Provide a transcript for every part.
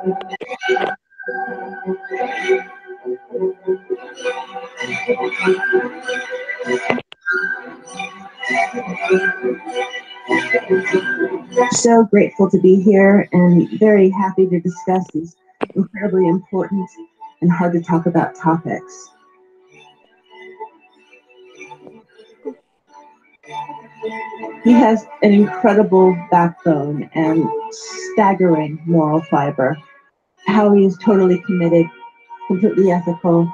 So grateful to be here and very happy to discuss these incredibly important and hard to talk about topics. He has an incredible backbone and staggering moral fiber. Howie is totally committed, completely ethical,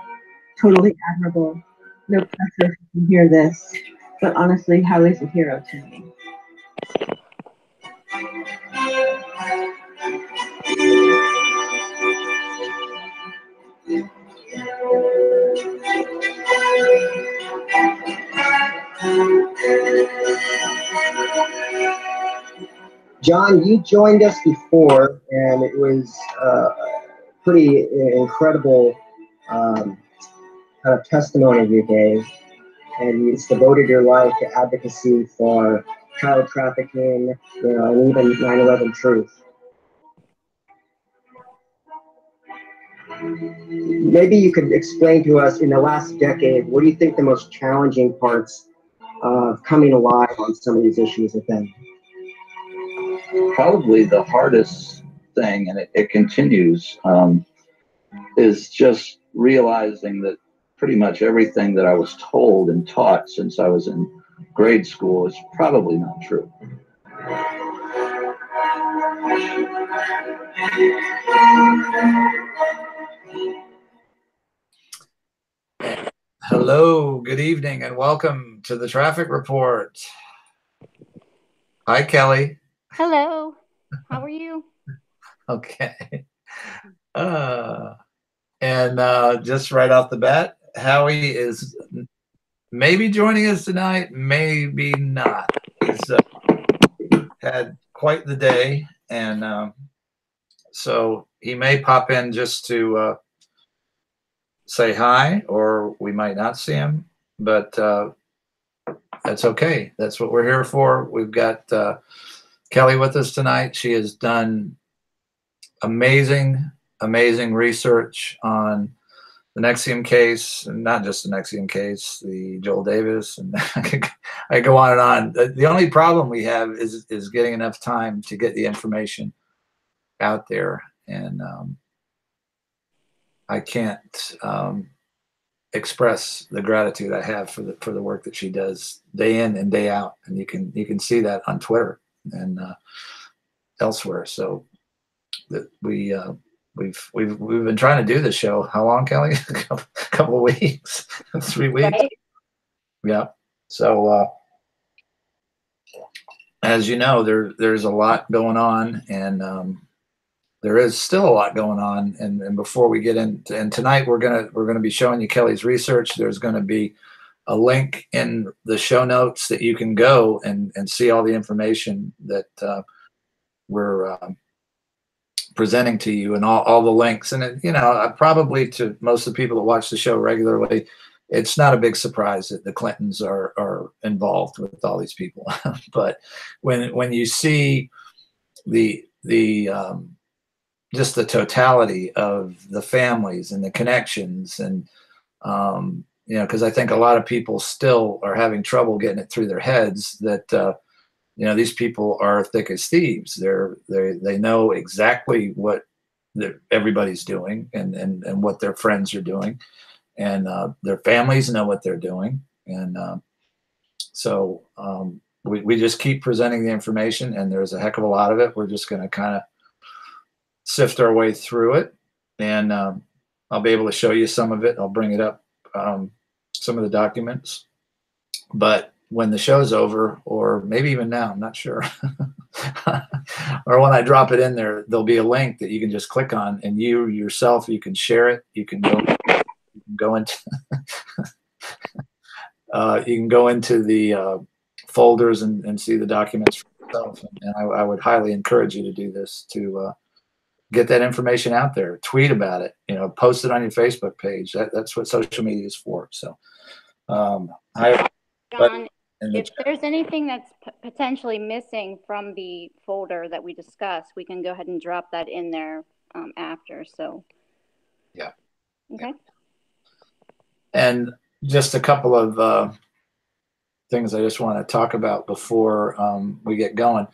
totally admirable. No pressure if you can hear this, but honestly, Howie's a hero to me. John, you joined us before, and it was pretty incredible kind of testimony you gave, and you devoted your life to advocacy for child trafficking, and even 9/11 truth. Maybe you could explain to us, in the last decade, what do you think the most challenging parts of coming alive on some of these issues have been? Probably the hardest thing, and it continues, is just realizing that pretty much everything that I was told and taught since I was in grade school is probably not true. Hello, good evening, and welcome to the Traffic Report. Hi, Kelly. Hello. How are you? Okay. Just right off the bat, Howie is maybe joining us tonight, maybe not. He's had quite the day, and so he may pop in just to say hi, or we might not see him, but that's okay. That's what we're here for. We've got Kelly with us tonight. She has done amazing research on the NXIVM case, and not just the NXIVM case, the Joel Davis, and I go on and on. The only problem we have is getting enough time to get the information out there, and I can't express the gratitude I have for the work that she does day in and day out, and you can see that on Twitter and elsewhere. So that we've been trying to do this show. How long, Kelly? A couple of weeks, 3 weeks. Right. Yeah. So as you know, there's a lot going on, and there is still a lot going on. And before we get into, and tonight we're gonna be showing you Kelly's research. There's gonna be a link in the show notes that you can go and see all the information that we're presenting to you, and all the links. And it, probably to most of the people that watch the show regularly, it's not a big surprise that the Clintons are involved with all these people. But when you see the just the totality of the families and the connections, and because I think a lot of people still are having trouble getting it through their heads that these people are thick as thieves. They know exactly what everybody's doing, and what their friends are doing, and their families know what they're doing, and so we just keep presenting the information, and there's a heck of a lot of it. We're just going to kind of sift our way through it, and I'll be able to show you some of it. I'll bring it up, some of the documents, but when the show's over, or maybe even now, I'm not sure, or when I drop it in there, there'll be a link that you can just click on, and you yourself, you can share it. You can go into you can go into the folders and see the documents for yourself. And I would highly encourage you to do this, to get that information out there. Tweet about it, post it on your Facebook page. That's what social media is for. So John, if there's anything that's potentially missing from the folder that we discussed, we can go ahead and drop that in there after. So yeah. Okay. And just a couple of things I just want to talk about before we get going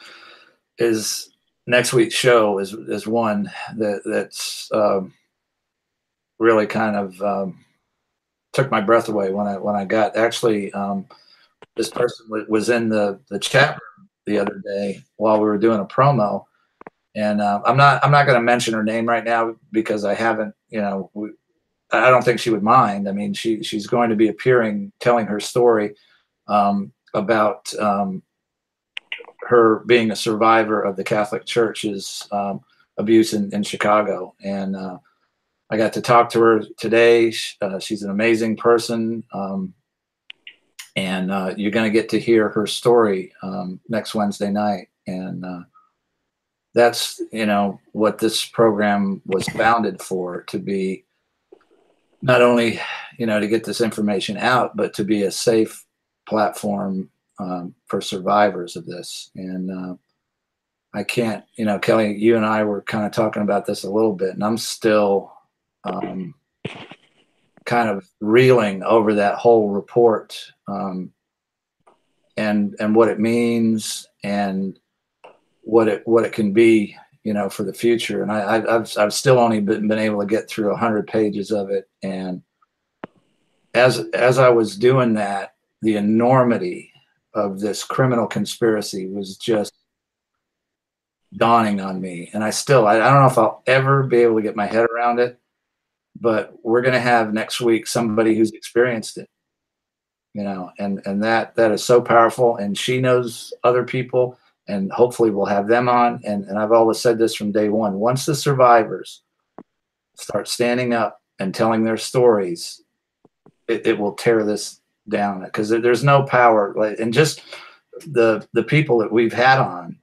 is next week's show is one that's really kind of took my breath away when I got actually this person was in the chat room the other day while we were doing a promo, and I'm not going to mention her name right now because I haven't, I don't think she would mind. I mean, she's going to be appearing, telling her story about her being a survivor of the Catholic Church's abuse in Chicago. And I got to talk to her today. She's an amazing person. And you're going to get to hear her story next Wednesday night. And that's, what this program was founded for, to be not only, to get this information out, but to be a safe platform for survivors of this. And I can't, Kelly, you and I were kind of talking about this a little bit, and I'm still kind of reeling over that whole report and what it means and what it can be, for the future. And I've still only been able to get through 100 pages of it. And as I was doing that, the enormity of this criminal conspiracy was just dawning on me. And I don't know if I'll ever be able to get my head around it, but we're going to have next week somebody who's experienced it, and that is so powerful. And she knows other people, and hopefully we'll have them on. And I've always said this from day one, once the survivors start standing up and telling their stories, it will tear this down, because there's no power. And just the people that we've had on,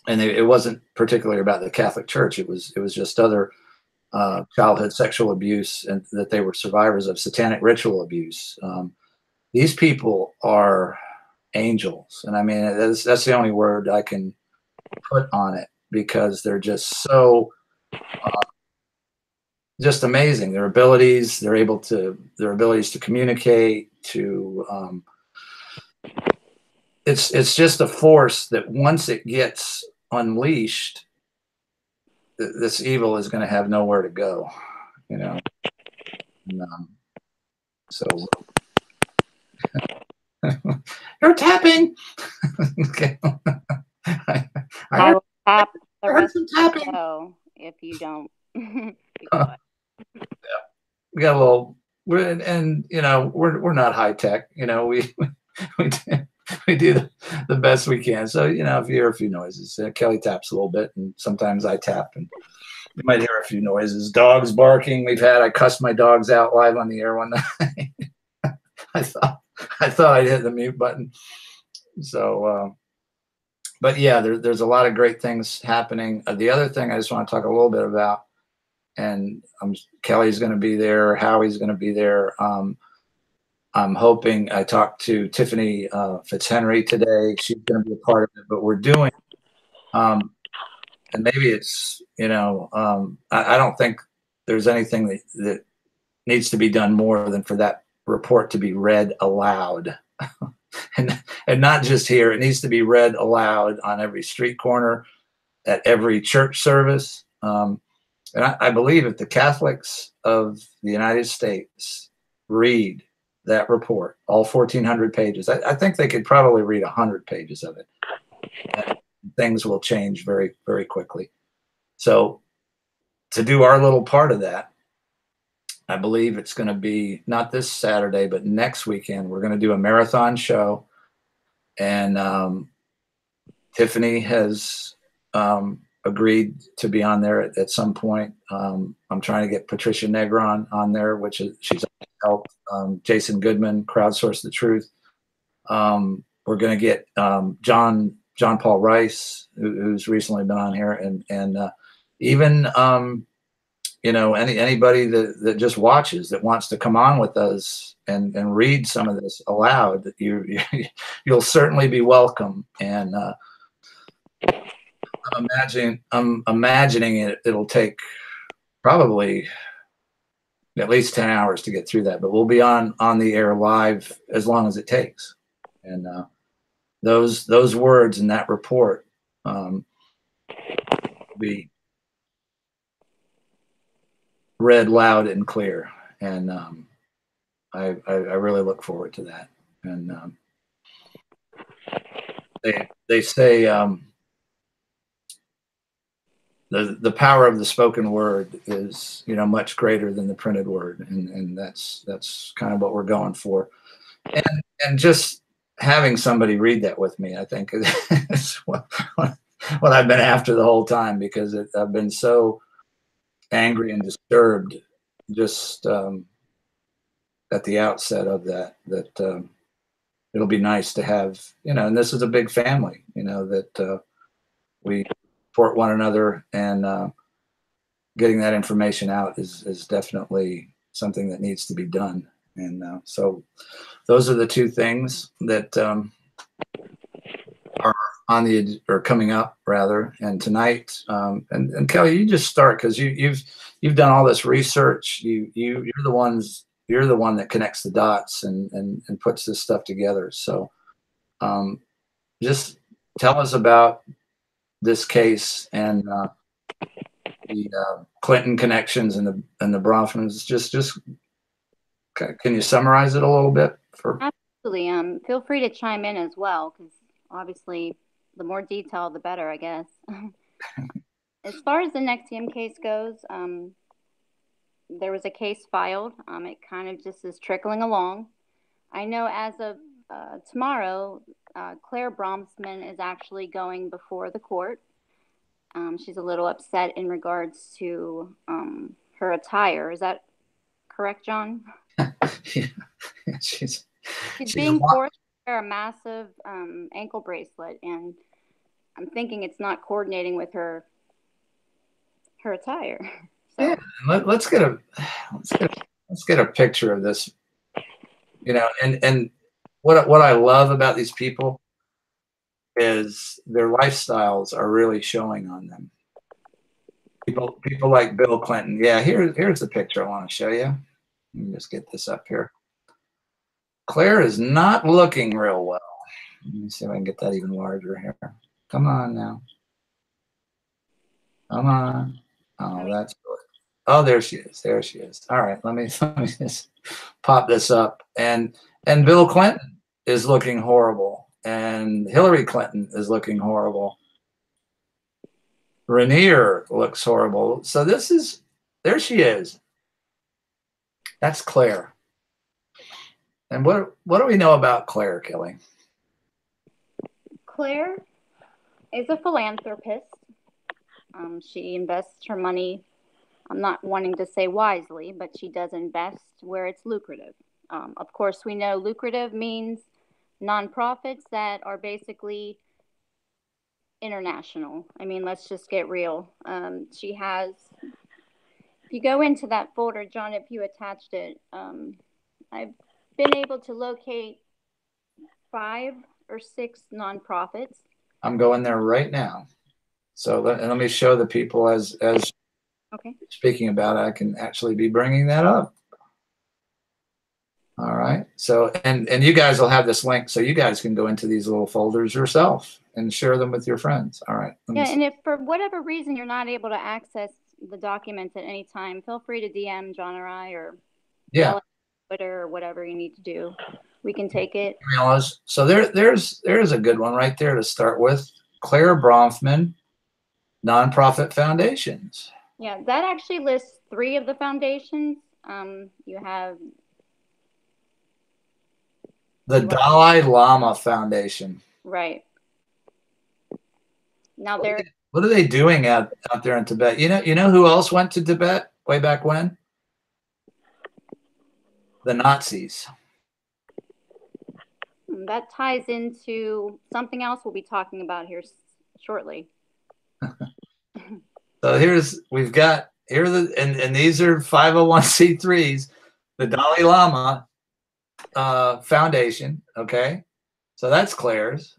and it wasn't particularly about the Catholic Church. It was just other childhood sexual abuse, and that they were survivors of satanic ritual abuse. These people are angels. And I mean, that's the only word I can put on it, because they're just so just amazing. Their abilities to communicate, to it's just a force that once it gets unleashed, this evil is going to have nowhere to go, And, so you're tapping. Okay. I will tap the rest of the show if you don't. Yeah. We got a little. We're not high tech. We do the best we can. So if you hear a few noises, Kelly taps a little bit, and sometimes I tap, and you might hear a few noises. Dogs barking. I cussed my dogs out live on the air one night. I thought I'd hit the mute button. So, but yeah, there's a lot of great things happening. The other thing I just want to talk a little bit about, and Kelly's going to be there, Howie's going to be there. I'm hoping, I talked to Tiffany Fitzhenry today. She's going to be a part of it, but we're doing, and maybe it's, I don't think there's anything that needs to be done more than for that report to be read aloud. and not just here. It needs to be read aloud on every street corner, at every church service. And I believe if the Catholics of the United States read that report, all 1,400 pages, I think they could probably read 100 pages of it. And things will change very, very quickly. So to do our little part of that, I believe it's going to be not this Saturday, but next weekend. We're going to do a marathon show. And Tiffany has agreed to be on there at some point. I'm trying to get Patricia Negron on there, she's helped. Jason Goodman, Crowdsource the Truth. We're going to get John Paul Rice, who's recently been on here, and even anybody that just watches, that wants to come on with us and read some of this aloud, you'll certainly be welcome. And I'm imagining it'll take probably at least 10 hours to get through that, but we'll be on the air live as long as it takes. And those words in that report will be read loud and clear. And I really look forward to that. And they say the power of the spoken word is, you know, much greater than the printed word, and that's kind of what we're going for. And just having somebody read that with me, I think, is what I've been after the whole time, because I've been so angry and disturbed just at the outset of that it'll be nice to have, you know, and this is a big family, you know, that we support one another, and getting that information out is definitely something that needs to be done. And so those are the two things that are on or coming up rather. And tonight, and Kelly, you just start, because you've done all this research. You're the one that connects the dots and puts this stuff together. So just tell us about this case and the Clinton connections and the Bronfmans. Just can you summarize it a little bit? Absolutely. Feel free to chime in as well, because obviously the more detail, the better, I guess. As far as the NXIVM case goes, there was a case filed. It kind of just is trickling along. I know as of tomorrow, Clare Bronfman is actually going before the court. She's a little upset in regards to her attire. Is that correct, John? Yeah. She's being forced to wear a massive ankle bracelet, and I'm thinking it's not coordinating with her attire. So. Yeah, let's get a picture of this, you know, and what I love about these people is their lifestyles are really showing on them. People like Bill Clinton. Yeah, here's the picture I want to show you. Let me just get this up here. Claire is not looking real well. Let me see if I can get that even larger here. Come on now. Come on. Oh, that's good. Oh, there she is. There she is. All right, let me just pop this up. And Bill Clinton is looking horrible, and Hillary Clinton is looking horrible. Rainier looks horrible. So there she is. That's Claire. And what do we know about Claire, Kelly? Claire is a philanthropist. She invests her money, I'm not wanting to say wisely, but she does invest where it's lucrative. Of course, we know lucrative means nonprofits that are basically international. I mean, let's just get real. She has, if you go into that folder, John, if you attached it, I've been able to locate 5 or 6 nonprofits. I'm going there right now. So let me show the people as okay. Speaking about it, I can actually be bringing that up. All right. So, and you guys will have this link, so you guys can go into these little folders yourself and share them with your friends. All right. Yeah, and if for whatever reason you're not able to access the documents at any time, feel free to DM John or I, or Twitter, or whatever you need to do. We can take it. So there's a good one right there to start with. Clare Bronfman, nonprofit foundations. Yeah, that actually lists 3 of the foundations. You have the Dalai Lama Foundation. Right. Now what are they doing out there in Tibet? You know who else went to Tibet way back when? The Nazis. That ties into something else we'll be talking about here shortly. So and these are 501c3s, the Dalai Lama Foundation. Okay, so that's Claire's.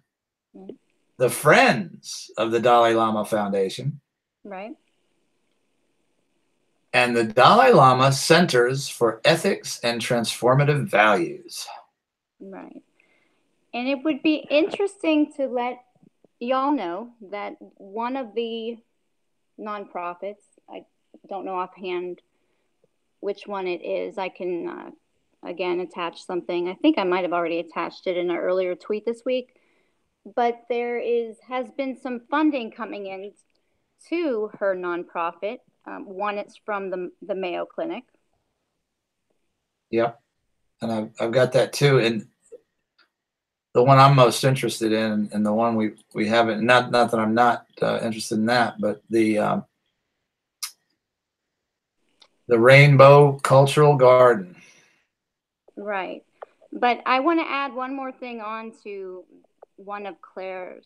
the Friends of the Dalai Lama Foundation, Right. and the Dalai Lama Centers for Ethics and Transformative Values. Right. And it would be interesting to let y'all know that one of the nonprofits, I don't know offhand which one it is. I can, again, attach something. I think I might have already attached it in an earlier tweet this week. But has been some funding coming in to her nonprofit. One, it's from the Mayo Clinic. Yep. And I've got that too. And the one I'm most interested in, and the one we haven't, not that I'm not interested in that, but the Rainbow Cultural Garden. Right. But I want to add one more thing on to one of Claire's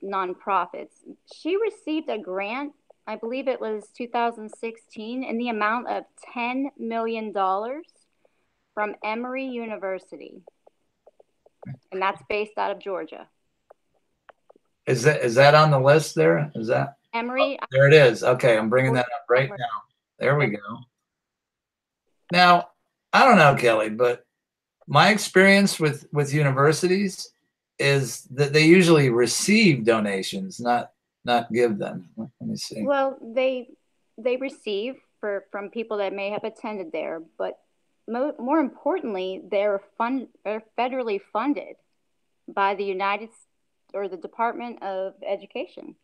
nonprofits. She received a grant, I believe it was 2016, in the amount of $10 million from Emory University. And that's based out of Georgia. Is that on the list there? Is that Emory? Oh, there it is. Okay, I'm bringing that up right now. There we go. Now, I don't know, Kelly, but my experience with universities is that they usually receive donations, not give them. Let me see. Well, they receive from people that may have attended there, but more importantly, they're federally funded by the the Department of Education.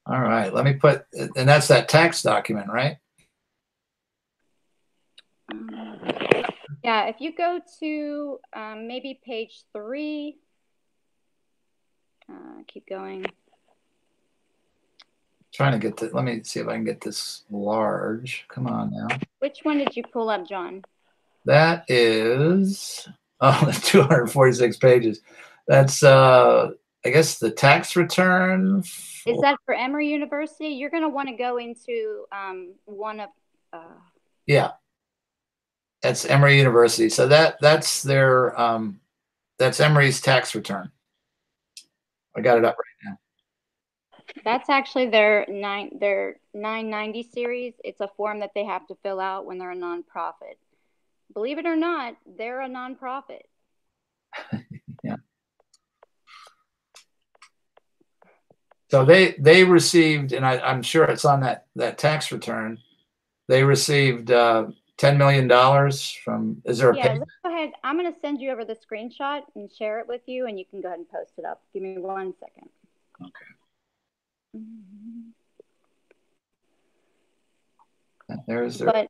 All right, let me put, and that's that tax document, right? Yeah, if you go to maybe page 3, keep going. Trying to get let me see if I can get this large. Come on now. Which one did you pull up, John? That is, 246 pages. That's, I guess, the tax return. Is that for Emory University? You're going to want to go into one of... Yeah. That's Emory University. So that's their, that's Emory's tax return. I got it up right now. That's actually their 990 series. It's a form that they have to fill out when they're a nonprofit. Believe it or not, they're a nonprofit. Yeah. So they received, and I'm sure it's on that tax return, they received $10 million from, is there a Yeah, page? let's go ahead. I'm going to send you over the screenshot and share it with you, and you can go ahead and post it up. Give me 1 second. Okay. There's their... But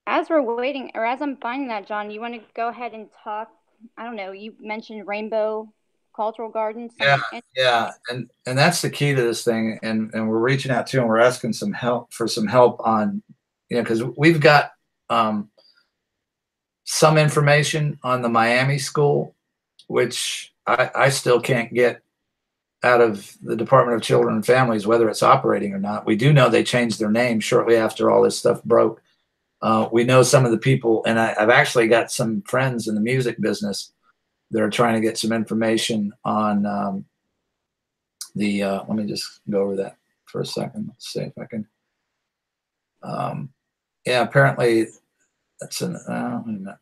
as we're waiting, or as I'm finding that, John, you want to go ahead and talk, I don't know, you mentioned Rainbow Cultural Gardens. Yeah, and that's the key to this thing, and we're reaching out to and we're asking some help on, because we've got some information on the Miami school, which I still can't get out of the Department of Children and Families, whether it's operating or not. We do know they changed their name shortly after all this stuff broke. We know some of the people, and I've actually got some friends in the music business that are trying to get some information on let me just go over that for a second. Let's see if I can. Yeah, apparently that's wait a minute.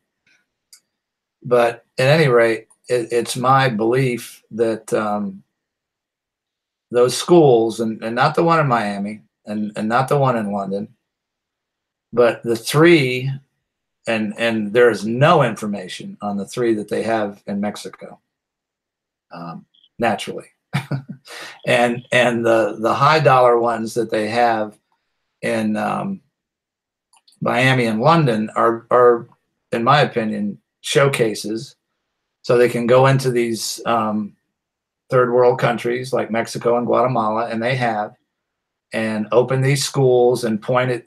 But at any rate, it's my belief that those schools, and not the one in Miami and not the one in London, but the 3, and there is no information on the 3 that they have in Mexico, naturally. and the high dollar ones that they have in Miami and London are, in my opinion, showcases, so they can go into these third world countries like Mexico and Guatemala, and they have, and open these schools and point at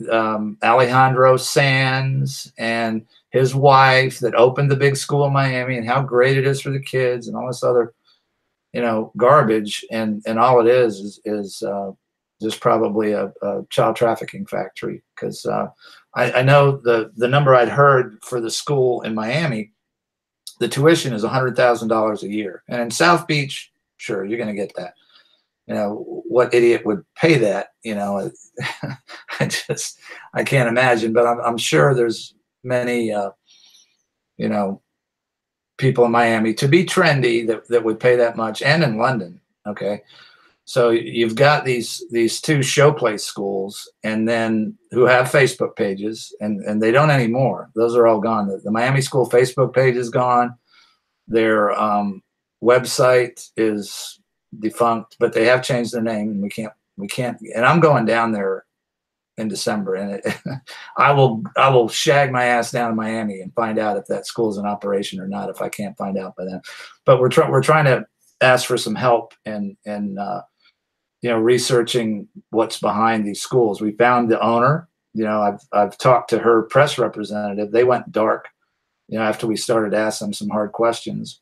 Alejandro Sanz and his wife that opened the big school in Miami, and how great it is for the kids and all this other, garbage, and all it is just probably a child trafficking factory. Because I know the number I'd heard for the school in Miami the tuition is $100,000 a year. And in South Beach, sure, you're going to get that. You know, what idiot would pay that? You know, I can't imagine, but I'm sure there's many, you know, people in Miami to be trendy that would pay that much, and in London. Okay. So you've got these two showplace schools, and then who have Facebook pages, and they don't anymore. Those are all gone. The Miami School Facebook page is gone. Their website is defunct, but they have changed their name, and we can't. And I'm going down there in December, and I will shag my ass down to Miami and find out if that school is in operation or not, if I can't find out by then. But we're trying to ask for some help and you know, researching what's behind these schools. We found the owner. You know, I've talked to her press representative. They went dark, you know, after we started asking them some hard questions.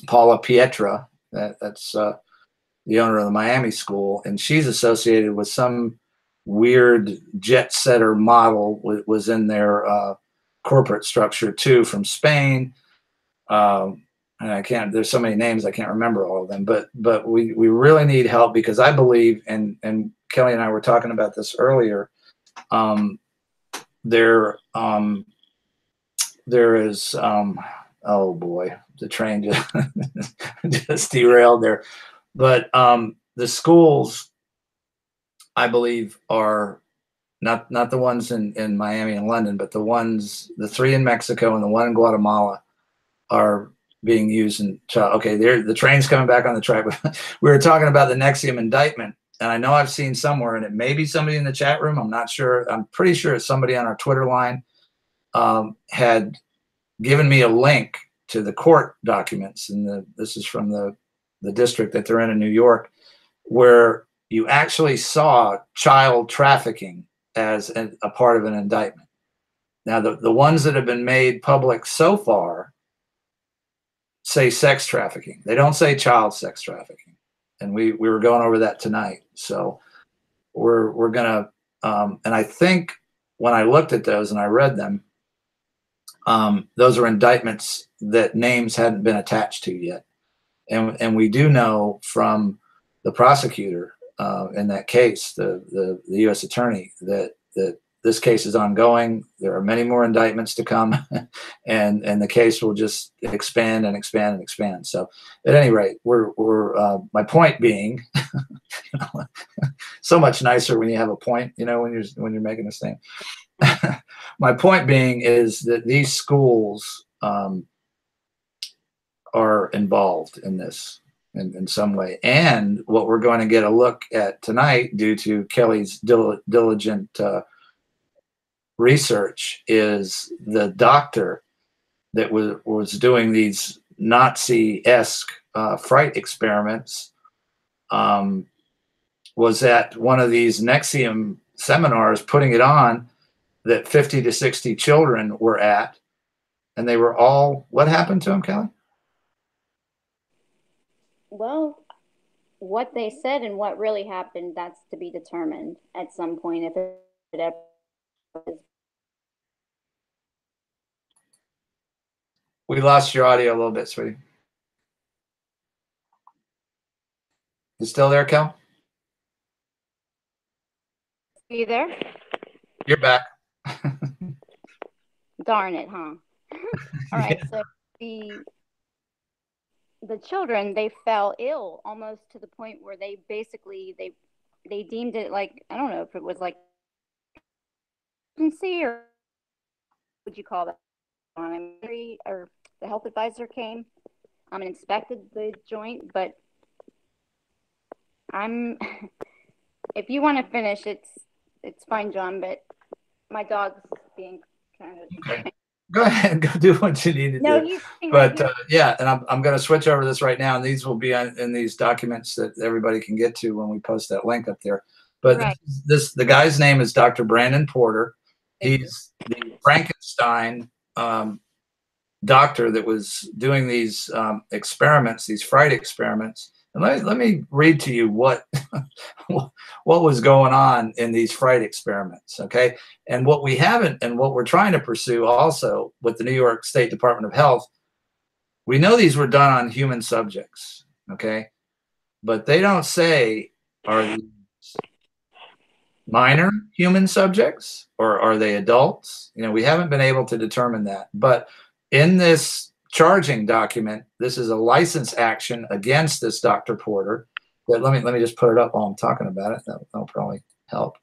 Paula Pietra, that's the owner of the Miami school, and she's associated with some weird jet setter model was in their corporate structure too, from Spain. And there's so many names I can't remember all of them, but we really need help, because I believe, and Kelly and I were talking about this earlier, there is oh boy, the train just derailed there. But the schools, I believe, are not the ones in Miami and London, but the three in Mexico and the one in Guatemala are being used in child. Okay, the train's coming back on the track. We were talking about the NXIVM indictment, and I know I've seen somewhere, and it may be somebody in the chat room, I'm not sure. I'm pretty sure it's somebody on our Twitter line had given me a link to the court documents, and this is from the district that they're in New York, where you actually saw child trafficking as a part of an indictment. Now, the ones that have been made public so far say sex trafficking. They don't say child sex trafficking. And we were going over that tonight. So we're gonna, and I think when I looked at those and I read them, those are indictments that names hadn't been attached to yet. And we do know from the prosecutor in that case, the U.S. attorney, that this case is ongoing. There are many more indictments to come, and the case will just expand and expand and expand. So, at any rate, we're my point being, you know, so much nicer when you have a point, you know, when you're making this thing. My point being is that these schools are involved in this in some way, and what we're going to get a look at tonight, due to Kelly's diligent research, is the doctor that was doing these Nazi-esque fright experiments was at one of these NXIVM seminars putting it on, that 50 to 60 children were at, and they were all, what happened to them, Kelly? Well, what they said and what really happened, that's to be determined at some point, if it ever is. We lost your audio a little bit, sweetie. You still there, Kel? Are you there? You're back. Darn it, huh? All right, Yeah. so the children, they fell ill almost to the point where they basically they deemed it like, I don't know if it was like emergency, or what would you call that? Or the health advisor came and inspected the joint. But if you want to finish, it's fine, John, but my dog's being kind of okay. Go ahead, go do what you need to do. But yeah, and I'm going to switch over this right now, and these will be in these documents that everybody can get to when we post that link up there. But right. The guy's name is Dr. Brandon Porter. He's the Frankenstein doctor that was doing these experiments, these fright experiments. And let me read to you what was going on in these fright experiments, okay? And what we haven't, and what we're trying to pursue also with the New York State Department of Health, we know these were done on human subjects, okay? But they don't say, are these minor human subjects or are they adults? You know, we haven't been able to determine that. But in this charging document, this is a license action against this Dr. Porter. But let me just put it up while I'm talking about it. That'll probably help.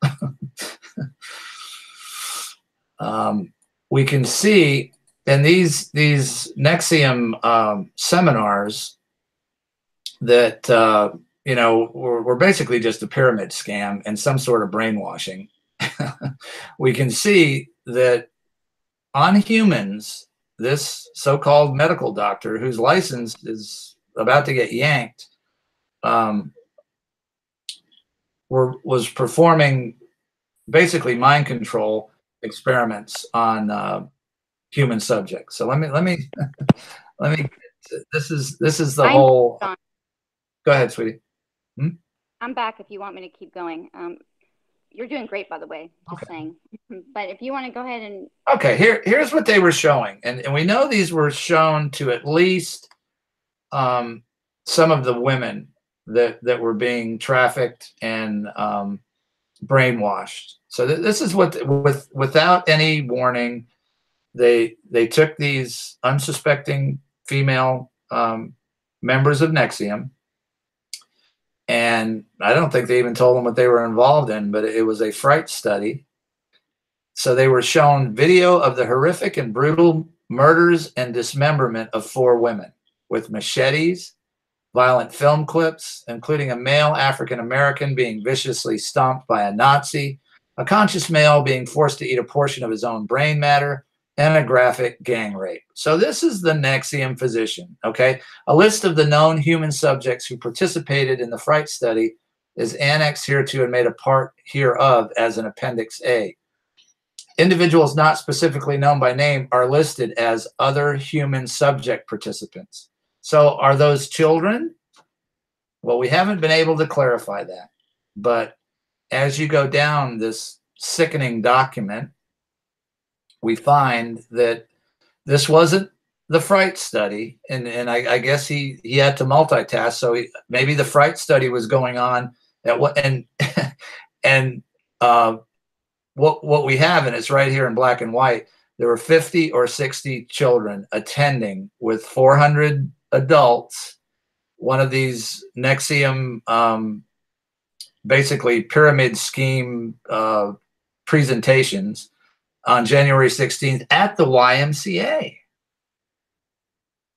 We can see in these NXIVM seminars that you know, we're basically just a pyramid scam and some sort of brainwashing. We can see that on humans, this so-called medical doctor whose license is about to get yanked was performing basically mind control experiments on human subjects. So let me this is the whole. Go ahead, sweetie. I'm back if you want me to keep going. You're doing great, by the way, just saying. But if you want to go ahead and... Okay, here's what they were showing. And we know these were shown to at least some of the women that were being trafficked and brainwashed. So this is what, without any warning, they took these unsuspecting female members of NXIVM, and I don't think they even told them what they were involved in, but it was a fright study. So they were shown video of the horrific and brutal murders and dismemberment of 4 women with machetes, violent film clips, including a male African-American being viciously stomped by a Nazi, a conscious male being forced to eat a portion of his own brain matter, and a graphic gang rape. So this is the NXIVM physician, okay? A list of the known human subjects who participated in the fright study is annexed hereto and made a part hereof as an Appendix A. Individuals not specifically known by name are listed as other human subject participants. So are those children? Well, we haven't been able to clarify that. But as you go down this sickening document, we find that this wasn't the fright study, and I guess he had to multitask. So maybe the fright study was going on at what and what we have, and it's right here in black and white. There were 50 or 60 children attending with 400 adults. One of these NXIVM basically pyramid scheme presentations on January 16th at the YMCA.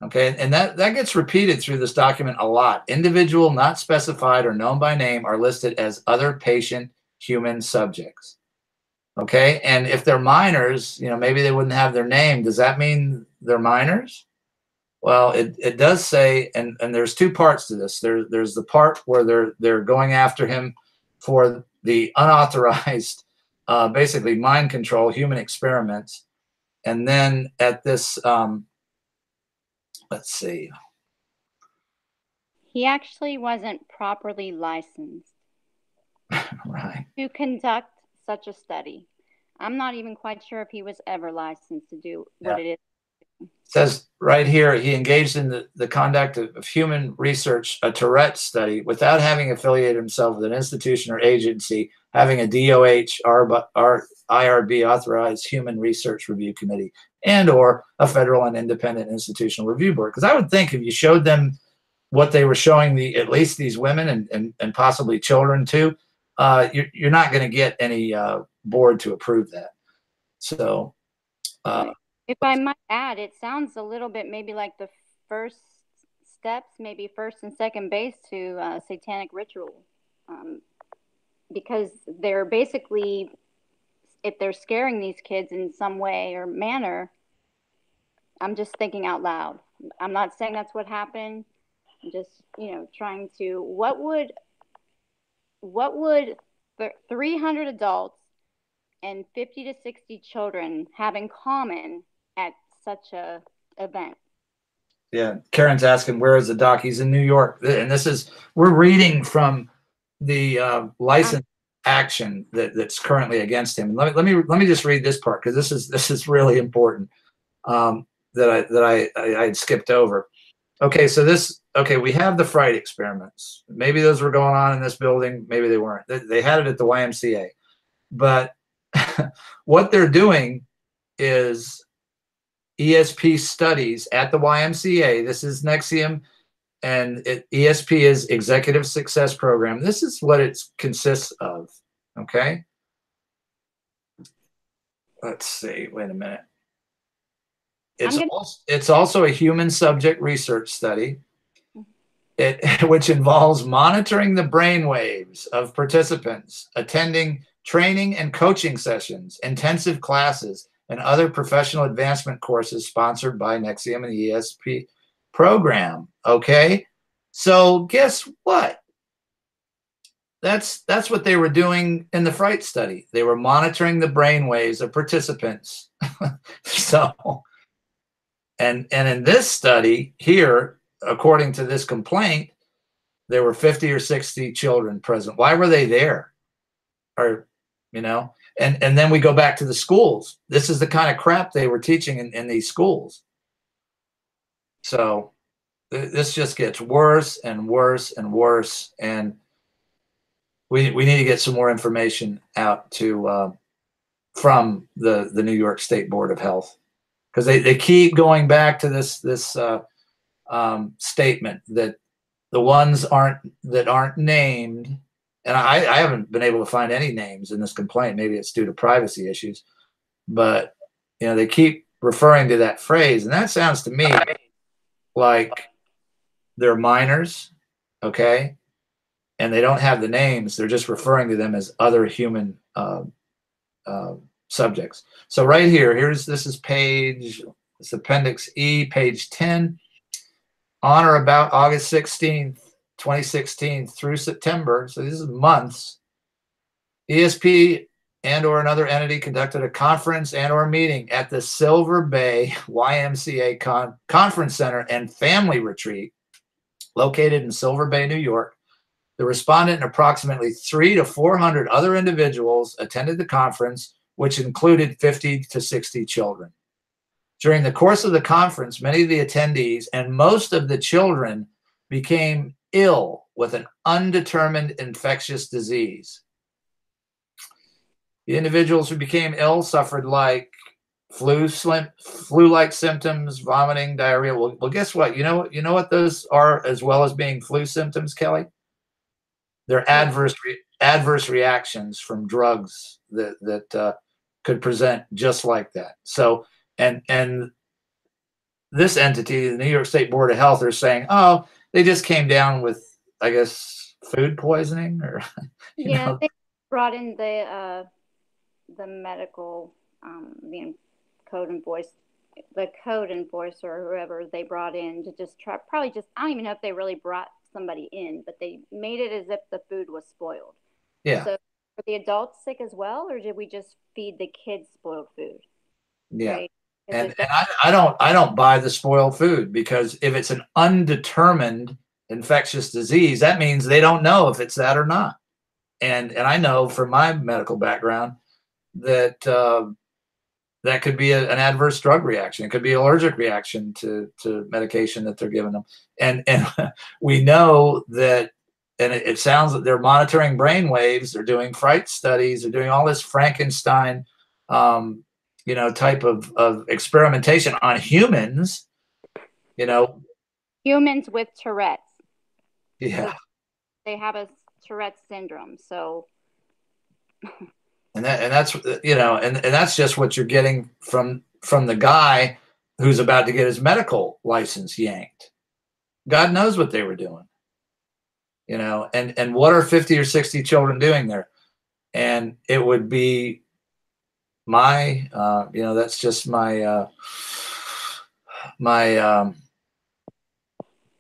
Okay, and that gets repeated through this document a lot. Individual not specified or known by name are listed as other patient human subjects. Okay, and if they're minors, you know, maybe they wouldn't have their name. Does that mean they're minors? Well, it does say, and there's 2 parts to this. There's the part where they're going after him for the unauthorized basically mind control, human experiments. And then at this, let's see. He actually wasn't properly licensed Right. to conduct such a study. I'm not even quite sure if he was ever licensed to do what it is. It says right here, he engaged in the conduct of human research, a Tourette study, without having affiliated himself with an institution or agency having a DOH IRB authorized human research review committee and or a federal and independent institutional review board. Because I would think if you showed them what they were showing at least these women and possibly children too, you're not going to get any board to approve that. So if I might add, it sounds a little bit maybe like the first steps, maybe first and second base to satanic ritual. Because they're basically, if they're scaring these kids in some way or manner, I'm just thinking out loud. I'm not saying that's what happened. I'm just, you know, trying to, what would 300 adults and 50 to 60 children have in common at such a event? Yeah, Karen's asking, where is the doc? He's in New York. And we're reading from the license action that's currently against him. Let me just read this part, because this is really important, that I had skipped over. Okay, so we have the fright experiments. Maybe those were going on in this building. Maybe they weren't. They had it at the YMCA. But what they're doing is ESP studies at the YMCA. This is NXIVM, and ESP is Executive Success Program. This is what it consists of, okay? Let's see, wait a minute. It's also a human subject research study, which involves monitoring the brain waves of participants, attending training and coaching sessions, intensive classes, and other professional advancement courses sponsored by NXIVM and the ESP program. Okay, so guess what? That's what they were doing in the fright study. They were monitoring the brain waves of participants. So, and in this study here, according to this complaint, there were 50 or 60 children present. Why were they there? Or, you know, and then we go back to the schools. This is the kind of crap they were teaching in these schools. So this just gets worse and worse and worse. And we need to get some more information out to from the New York State Board of Health, because they keep going back to this statement that the ones that aren't named, and I haven't been able to find any names in this complaint. Maybe it's due to privacy issues, but you know, they keep referring to that phrase, and that sounds to me like they're minors, okay, and they don't have the names. They're just referring to them as other human subjects. So right here, this is it's Appendix E, page 10. On or about August 16th, 2016 through September, so this is months, ESP and or another entity conducted a conference and or meeting at the Silver Bay YMCA Conference Center and Family Retreat located in Silver Bay, New York. The respondent and approximately 300 to 400 other individuals attended the conference, which included 50 to 60 children. During the course of the conference, many of the attendees and most of the children became ill with an undetermined infectious disease. The individuals who became ill suffered like flu-like symptoms, vomiting, diarrhea. Well, guess what? You know what those are, as well as being flu symptoms, Kelly? They're adverse reactions from drugs that could present just like that. So, and this entity, the New York State Board of Health, are saying, oh, they just came down with, I guess, food poisoning, or yeah, know. They brought in the medical the code enforcer or whoever they brought in to just try. Probably just, I don't even know if they really brought somebody in, but they made it as if the food was spoiled. Yeah. So were the adults sick as well, or did we just feed the kids spoiled food? Yeah. Right? And I don't buy the spoiled food, because if it's an undetermined infectious disease, that means they don't know if it's that or not. And I know from my medical background that that could be an adverse drug reaction. It could be an allergic reaction to medication that they're giving them. And we know that, and it sounds that they're monitoring brain waves, they're doing fright studies, they're doing all this Frankenstein type of experimentation on humans, humans with Tourette's. Yeah. They have a Tourette's syndrome. So and that's just what you're getting from the guy who's about to get his medical license yanked. God knows what they were doing. And what are 50 or 60 children doing there? And it would be my that's just my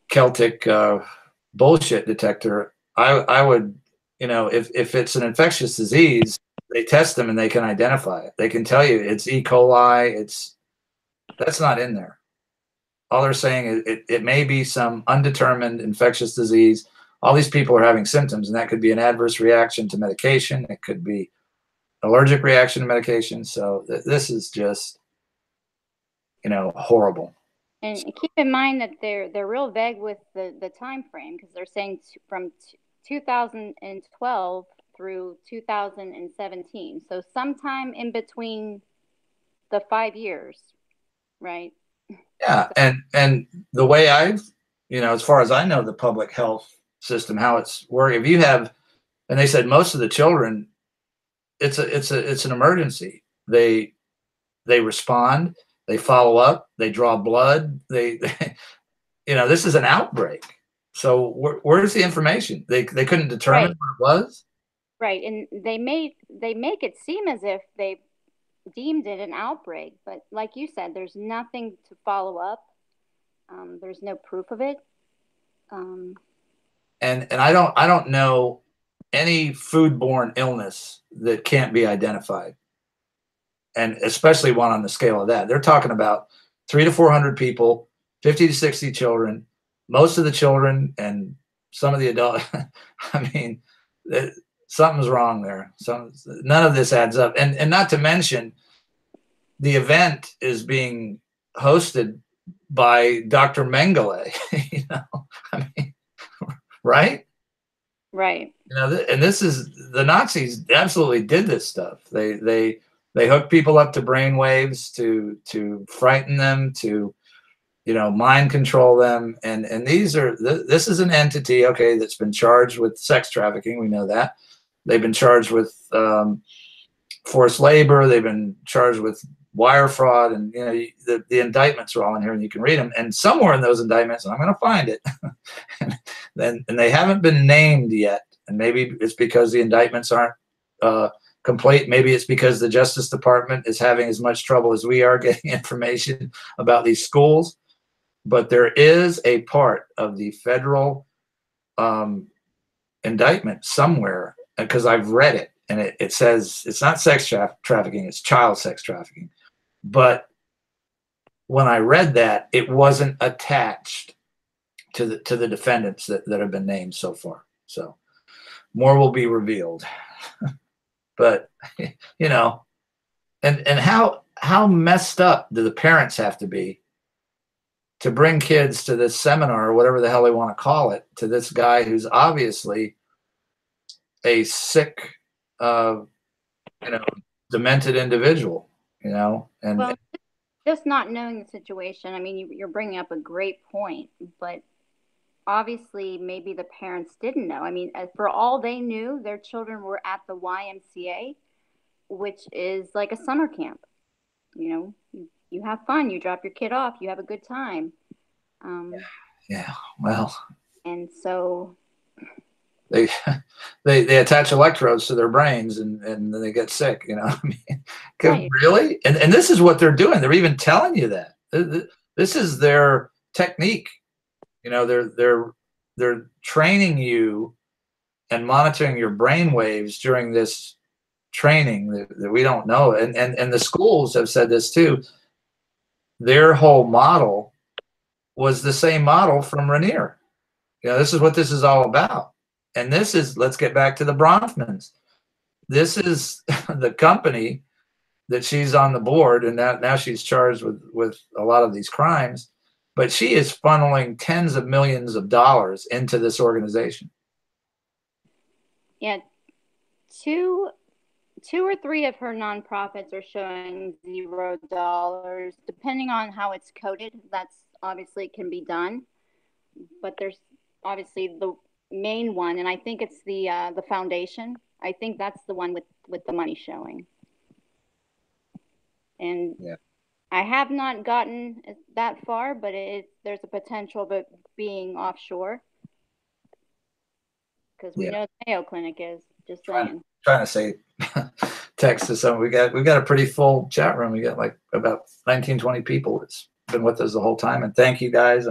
Celtic bullshit detector. I would, if it's an infectious disease, they test them and they can identify it. They can tell you it's E. coli. That's not in there. All they're saying is it may be some undetermined infectious disease. All these people are having symptoms, and that could be an adverse reaction to medication. It could be allergic reaction to medication. So this is just, horrible. And keep in mind that they're real vague with the time frame, because they're saying from 2012 through 2017. So sometime in between the 5 years, right? Yeah, and the way I've, as far as I know, the public health system, how it's working. If you have, and they said most of the children, it's an emergency. They respond, they follow up, they draw blood, they this is an outbreak. So where's the information? They couldn't determine Right. what it was. Right, and they make it seem as if they deemed it an outbreak, but like you said, there's nothing to follow up. There's no proof of it. And I don't know any foodborne illness that can't be identified, and especially one on the scale of that. They're talking about 300 to 400 people, 50 to 60 children, most of the children and some of the adults. I mean, something's wrong there. None of this adds up. And not to mention, the event is being hosted by Dr. Mengele, I mean, right? Right. And this is, the Nazis absolutely did this stuff. They hooked people up to brain waves to frighten them, to mind control them, and this is an entity, okay, that's been charged with sex trafficking. We know that. They've been charged with forced labor. They've been charged with wire fraud, and the indictments are all in here, and you can read them. And somewhere in those indictments, and I'm going to find it, and they haven't been named yet. And maybe it's because the indictments aren't complete. Maybe it's because the Justice Department is having as much trouble as we are getting information about these schools. But there is a part of the federal indictment somewhere, because I've read it, and it says it's not sex trafficking, it's child sex trafficking. But when I read that, it wasn't attached to the defendants that have been named so far. So more will be revealed. But and how messed up do the parents have to be to bring kids to this seminar, or whatever the hell they want to call it, to this guy who's obviously a sick, demented individual, and well, just not knowing the situation. I mean, you're bringing up a great point, but obviously maybe the parents didn't know. I mean, for all they knew, their children were at the YMCA, which is like a summer camp. You have fun, you drop your kid off, you have a good time. Yeah, well, and so they attach electrodes to their brains, and then they get sick. I mean, right. Really? And this is what they're doing. They're even telling you that this is their technique. They're training you and monitoring your brain waves during this training that we don't know. And the schools have said this too. Their whole model was the same model from Rainier. This is what this is all about. And this is, let's get back to the Bronfmans. This is the company that she's on the board, and now she's charged with a lot of these crimes, but she is funneling tens of millions of dollars into this organization. Yeah, two or three of her nonprofits are showing $0, depending on how it's coded. That's obviously can be done, but there's obviously the main one, and I think it's the foundation. I think that's the one with the money showing. And yeah. I have not gotten that far, but there's a potential of it being offshore, because we know the Mayo Clinic is. Just saying. Trying to say text to someone. We've got a pretty full chat room. We got like about 19, 20 people that's been with us the whole time, and thank you guys.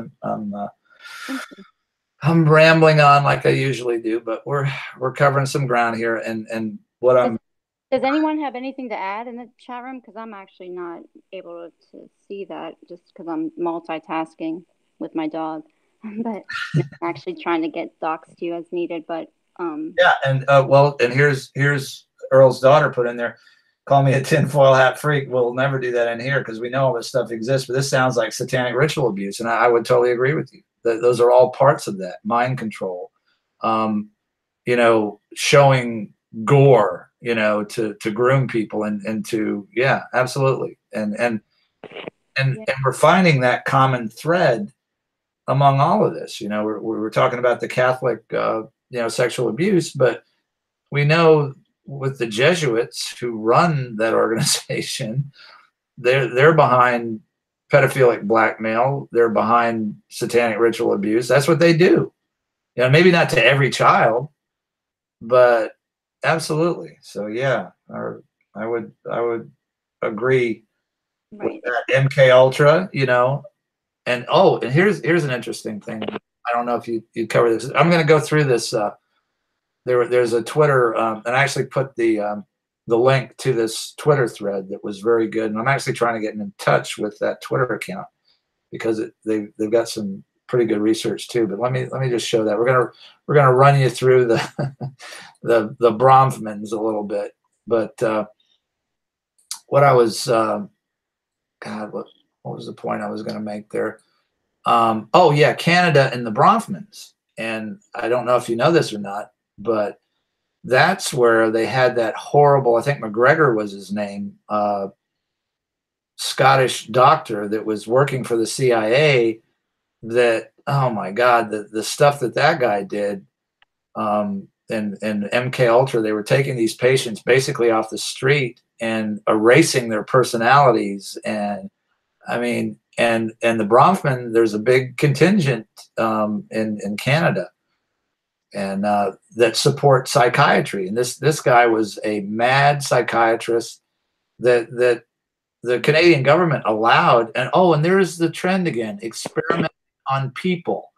I'm rambling on like I usually do, but we're covering some ground here, and what I'm. Does anyone have anything to add in the chat room? Because I'm actually not able to see that, just because I'm multitasking with my dog, but I'm actually trying to get docs to you as needed. But yeah, and and here's Earl's daughter put in there. call me a tinfoil hat freak. We'll never do that in here because we know all this stuff exists. But this sounds like satanic ritual abuse, and I would totally agree with you. Those are all parts of that. Mind control, you know, showing gore, you know, to groom people and to, yeah, absolutely. And we're finding that common thread among all of this. You know, we're talking about the Catholic, you know, sexual abuse, but we know with the Jesuits who run that organization, they're behind pedophilic blackmail. They're behind satanic ritual abuse. That's what they do. You know, maybe not to every child, but absolutely. So yeah, I would agree with that. MK Ultra, you know, and here's an interesting thing. I don't know if you cover this. I'm going to go through this. There's a Twitter, and I actually put the link to this Twitter thread that was very good. And I'm actually trying to get in touch with that Twitter account because they've got some pretty good research too. But let me just show that. We're gonna run you through the the Bronfmans a little bit. But what I was God, what was the point I was going to make there? Oh yeah, Canada and the Bronfmans. And I don't know if you know this or not, but that's where they had that horrible, I think McGregor was his name, Scottish doctor that was working for the CIA that, oh my God, the stuff that guy did, and MK Ultra, they were taking these patients basically off the street and erasing their personalities. And I mean, and the Bronfman, there's a big contingent in Canada and that support psychiatry. And this guy was a mad psychiatrist that the Canadian government allowed. And there's the trend again, experimenting on people.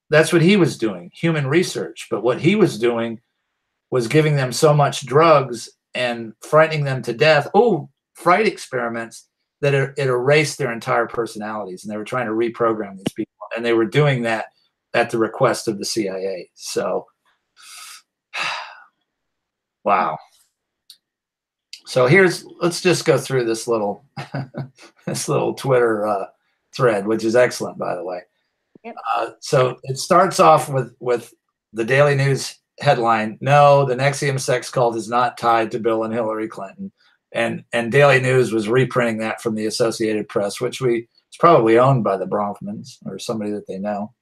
That's what he was doing, human research. But what he was doing was giving them so much drugs and frightening them to death. Fright experiments that it erased their entire personalities. And they were trying to reprogram these people. And they were doing that at the request of the CIA. So, wow. So let's just go through this little Twitter thread, which is excellent, by the way. Yep. So it starts off with the Daily News headline: "No, the NXIVM sex cult is not tied to Bill and Hillary Clinton." And Daily News was reprinting that from the Associated Press, which it's probably owned by the Bronfmans or somebody that they know.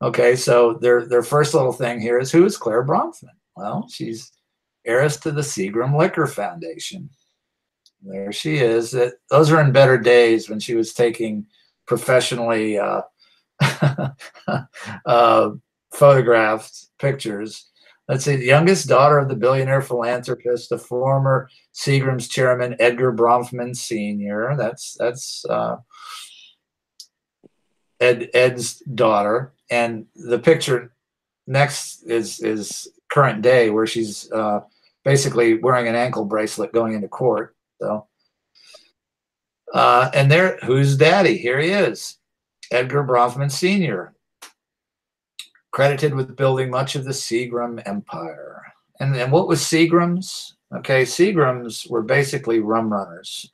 Okay, so their first little thing here is, who is Clare Bronfman? Well, she's heiress to the Seagram Liquor Foundation. There she is. Those are in better days when she was taking professionally photographed pictures. Let's see, the youngest daughter of the billionaire philanthropist, the former Seagrams chairman, Edgar Bronfman Sr. That's Ed's daughter. And the picture next is current day, where she's basically wearing an ankle bracelet going into court. So, and there, who's daddy? Here he is, Edgar Bronfman Sr., credited with building much of the Seagram empire. And what was Seagrams? Okay, Seagrams were basically rum runners,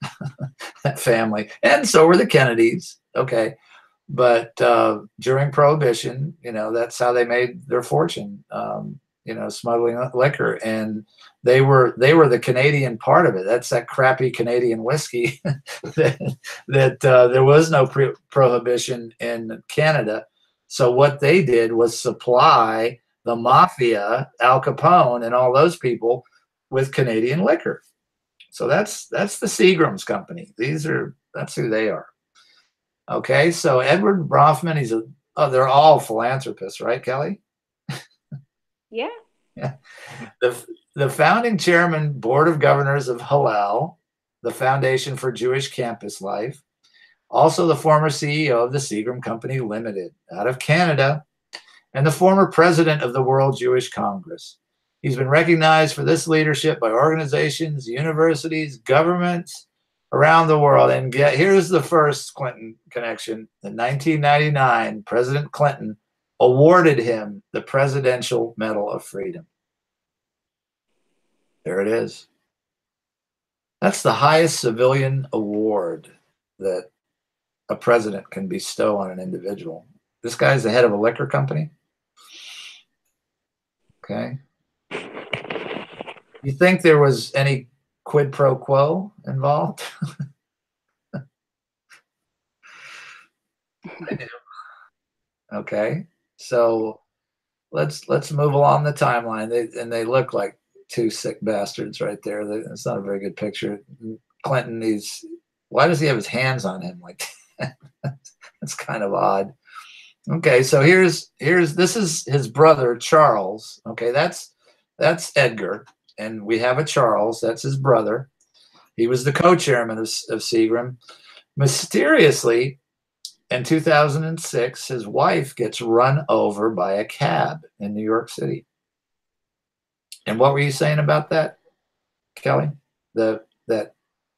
that family, and so were the Kennedys. Okay. But during Prohibition, you know, that's how they made their fortune, you know, smuggling liquor. And they were the Canadian part of it. That's that crappy Canadian whiskey that there was no prohibition in Canada. So what they did was supply the mafia, Al Capone, and all those people with Canadian liquor. So that's the Seagrams Company. That's who they are. Okay, so Edward Bronfman, they're all philanthropists, right, Kelly? Yeah. Yeah. The founding chairman, board of governors of Hillel, the Foundation for Jewish Campus Life, also the former CEO of the Seagram Company Limited out of Canada, and the former president of the World Jewish Congress. He's been recognized for this leadership by organizations, universities, governments around the world. And here's the first Clinton connection. In 1999, President Clinton awarded him the Presidential Medal of Freedom. There it is. That's the highest civilian award that a president can bestow on an individual. This guy's the head of a liquor company. Okay. You think there was any quid pro quo involved? I do. Okay. So let's move along the timeline. They look like two sick bastards right there. It's not a very good picture. Clinton, why does he have his hands on him like that? That's kind of odd. Okay, so this is his brother Charles. Okay, that's Edgar, and we have a Charles. That's his brother. He was the co-chairman of Seagram. Mysteriously, in 2006, his wife gets run over by a cab in New York City. And what were you saying about that, Kelly? That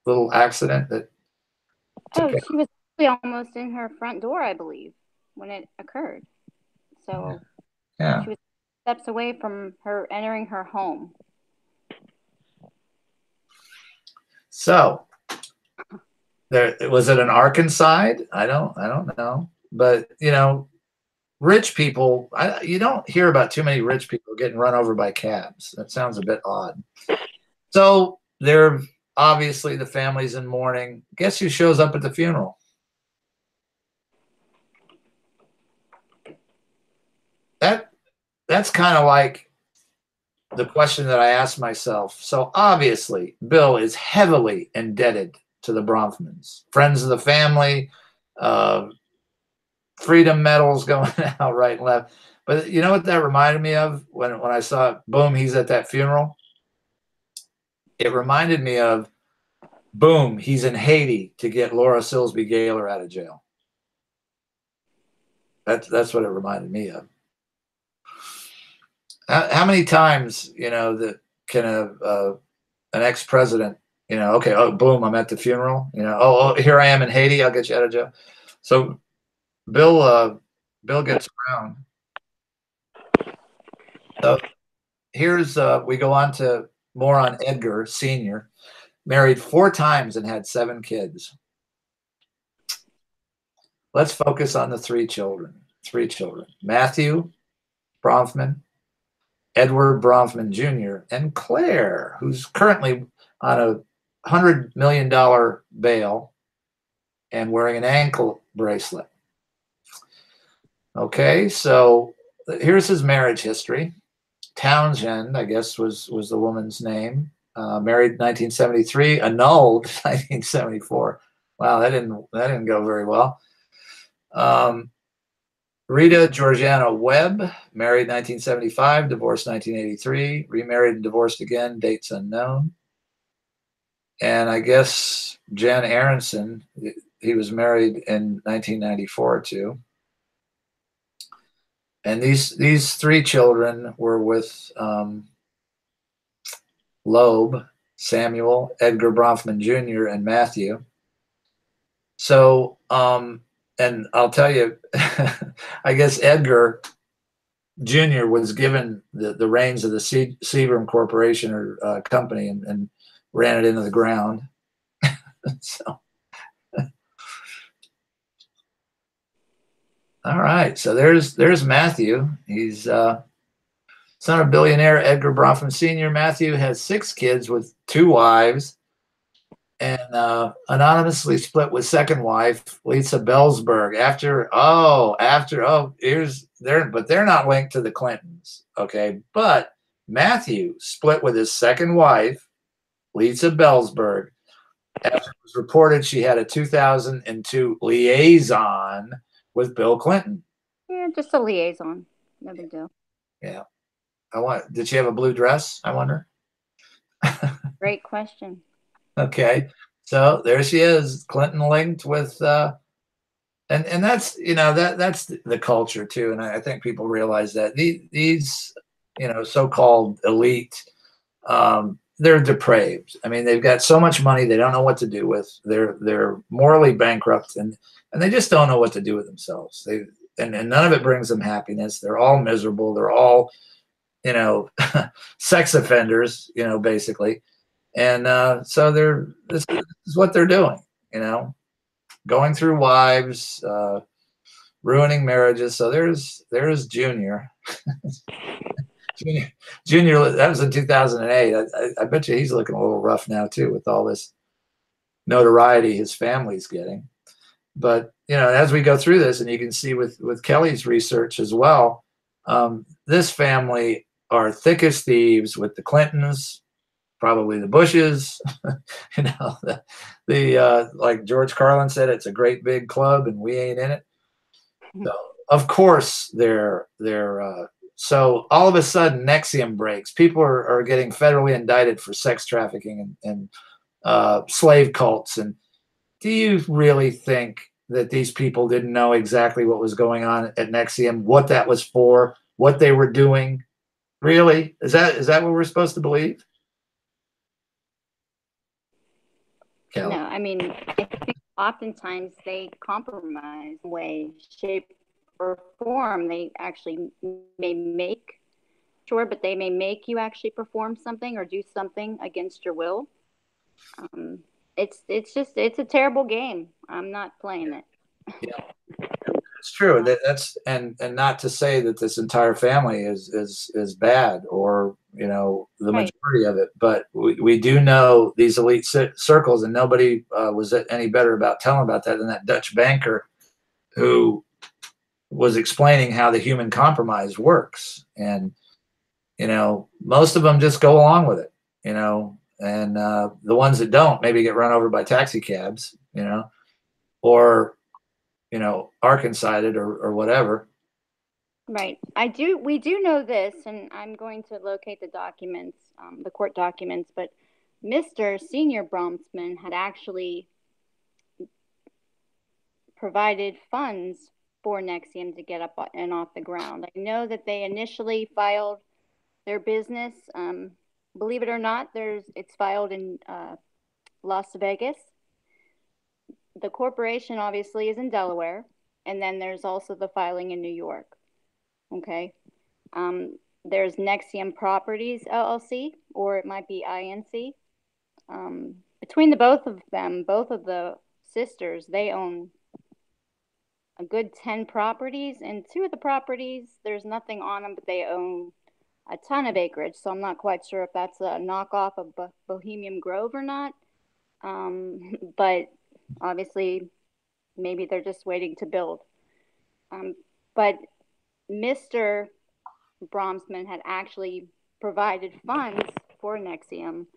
little accident that. Oh, she was almost in her front door, I believe, when it occurred. So yeah, she was steps away from her entering her home. So was it an Arkansas? I don't know, but you know, rich people. You don't hear about too many rich people getting run over by cabs. That sounds a bit odd. So they're obviously the family's in mourning. Guess who shows up at the funeral? That's kind of like the question that I asked myself. So obviously, Bill is heavily indebted to the Bronfmans, friends of the family, freedom medals going out right and left. But you know what that reminded me of when I saw it, boom, he's at that funeral? It reminded me of, boom, he's in Haiti to get Laura Silsby Gaylor out of jail. That's what it reminded me of. How many times, you know, that can an ex-president, you know, okay, oh, boom, I'm at the funeral, you know, oh, here I am in Haiti, I'll get you out of jail. So Bill gets around. So here's we go on to more on Edgar Sr. Married 4 times and had 7 kids. Let's focus on the 3 children. 3 children: Matthew Bronfman, Edward Bronfman Jr., and Claire, who's currently on a $100 million bail and wearing an ankle bracelet. Okay, so here's his marriage history. Townsend, I guess, was the woman's name. Married 1973, annulled 1974. Wow, that didn't go very well. Rita Georgiana Webb, married 1975, divorced 1983, remarried and divorced again, dates unknown. And I guess Jan Aronson, he was married in 1994 too. And these 3 children were with Loeb, Samuel, Edgar Bronfman Jr., and Matthew. So, and I'll tell you, I guess Edgar Jr. was given the reins of the Seagram Corporation or company and ran it into the ground. So, all right. So there's Matthew. He's son of billionaire Edgar Bronfman Sr. Matthew has 6 kids with 2 wives, and anonymously split with second wife Lisa Bellsberg but they're not linked to the Clintons. Okay, but Matthew split with his second wife Lisa Bellsberg after it was reported she had a 2002 liaison with Bill Clinton. Yeah, just a liaison. No big deal. Yeah. Did she have a blue dress, I wonder? Great question. Okay. So there she is, Clinton linked with and that's, you know, that's the culture too. And I think people realize that these, you know, so-called elite, they're depraved. I mean, they've got so much money they don't know what to do with. They're morally bankrupt and they just don't know what to do with themselves. And none of it brings them happiness. They're all miserable. They're all, you know, sex offenders, you know, basically. And so this is what they're doing, you know, going through wives, ruining marriages. So there's Junior. Junior, that was in 2008. I bet you he's looking a little rough now too, with all this notoriety his family's getting. But you know, as we go through this, and you can see with Kelly's research as well, this family are thick as thieves with the Clintons, probably the Bushes. You know, the like George Carlin said, it's a great big club, and we ain't in it. So of course they're so all of a sudden NXIVM breaks. People are getting federally indicted for sex trafficking and slave cults. And do you really think that these people didn't know exactly what was going on at NXIVM, what that was for, what they were doing? Really? Is that what we're supposed to believe? Kelly? No, I mean, I think oftentimes they compromise way, shape, or form. They actually may make, sure, but they may make you actually perform something or do something against your will. It's a terrible game. I'm not playing it. Yeah, it's true. That's and not to say that this entire family is bad, or you know, the Right. majority of it, but we do know these elite circles, and nobody was any better about telling about that than that Dutch banker who was explaining how the human compromise works. And you know, most of them just go along with it, you know, and the ones that don't maybe get run over by taxi cabs, you know, or you know, Arkansided or whatever. Right. We do know this, and I'm going to locate the documents, the court documents, but Mr. Senior Bronfman had actually provided funds for NXIVM to get up and off the ground. I know that they initially filed their business. Believe it or not, it's filed in Las Vegas. The corporation obviously is in Delaware, and then there's also the filing in New York. Okay. There's NXIVM Properties LLC, or it might be INC. Between the both of them, both of the sisters, they own a good 10 properties, and 2 of the properties, there's nothing on them, but they own a ton of acreage. So I'm not quite sure if that's a knockoff of Bohemian Grove or not. But obviously, maybe they're just waiting to build. But Mr. Bronfman had actually provided funds for NXIVM.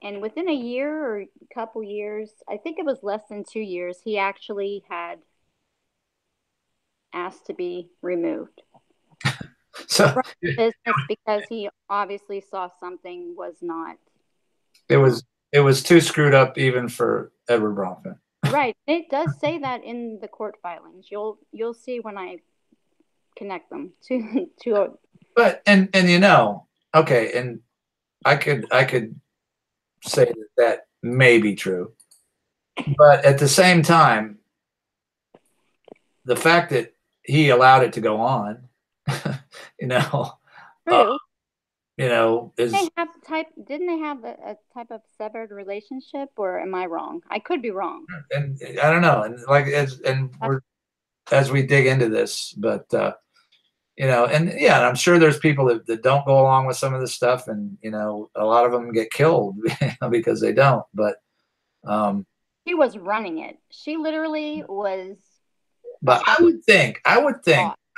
And within a year or a couple years, I think it was less than 2 years, he actually had asked to be removed. So from business because he obviously saw something was not. it was too screwed up even for Edward Bronfman. Right. It does say that in the court filings. You'll see when I connect them to But and you know, okay, and I could say that may be true, but at the same time, the fact that he allowed it to go on, you know, true. you know, is didn't they have a type of severed relationship, or am I wrong? I could be wrong. And I don't know, and like as we dig into this, but you know, and yeah, I'm sure there's people that don't go along with some of this stuff, and you know, a lot of them get killed because they don't. But she was running it. She literally was. But I would think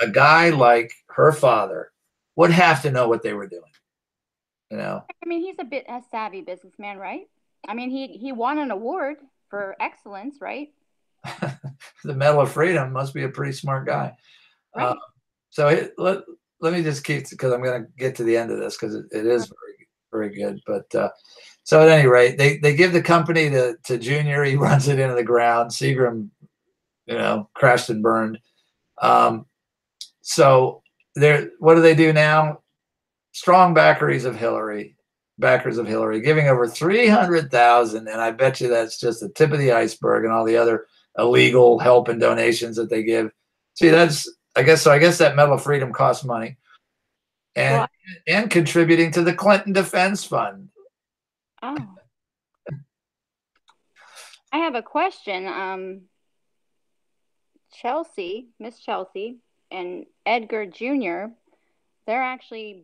a guy like her father would have to know what they were doing. You know, I mean, he's a savvy businessman, right? I mean, he won an award for excellence, right? The Medal of Freedom must be a pretty smart guy. Right. So let me just keep, because I'm going to get to the end of this, because it is very, very good. But so at any rate, they give the company to Junior. He runs it into the ground. Seagram, you know, crashed and burned. So what do they do now? Strong backers of Hillary, giving over 300,000, and I bet you that's just the tip of the iceberg, and all the other illegal help and donations that they give. See, I guess that Medal of Freedom costs money, and contributing to the Clinton Defense Fund. Oh. I have a question. Miss Chelsea, and Edgar Jr. They're actually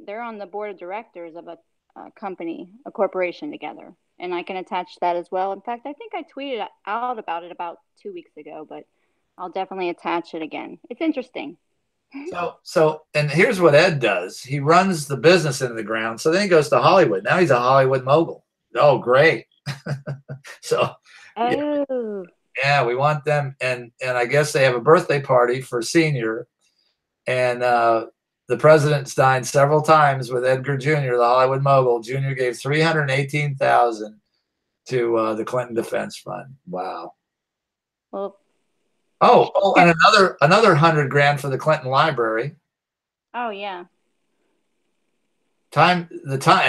they're on the board of directors of a company, a corporation together, and I can attach that as well. In fact, I think I tweeted out about it about 2 weeks ago, but I'll definitely attach it again. It's interesting. And here's what Ed does. He runs the business into the ground. So then he goes to Hollywood. Now he's a Hollywood mogul. Oh, great. So, yeah, we want them. And I guess they have a birthday party for Senior. And the president's dined several times with Edgar Jr., the Hollywood mogul. Jr. gave $318,000 to the Clinton Defense Fund. Wow. Well, and another 100 grand for the Clinton Library. Oh yeah. And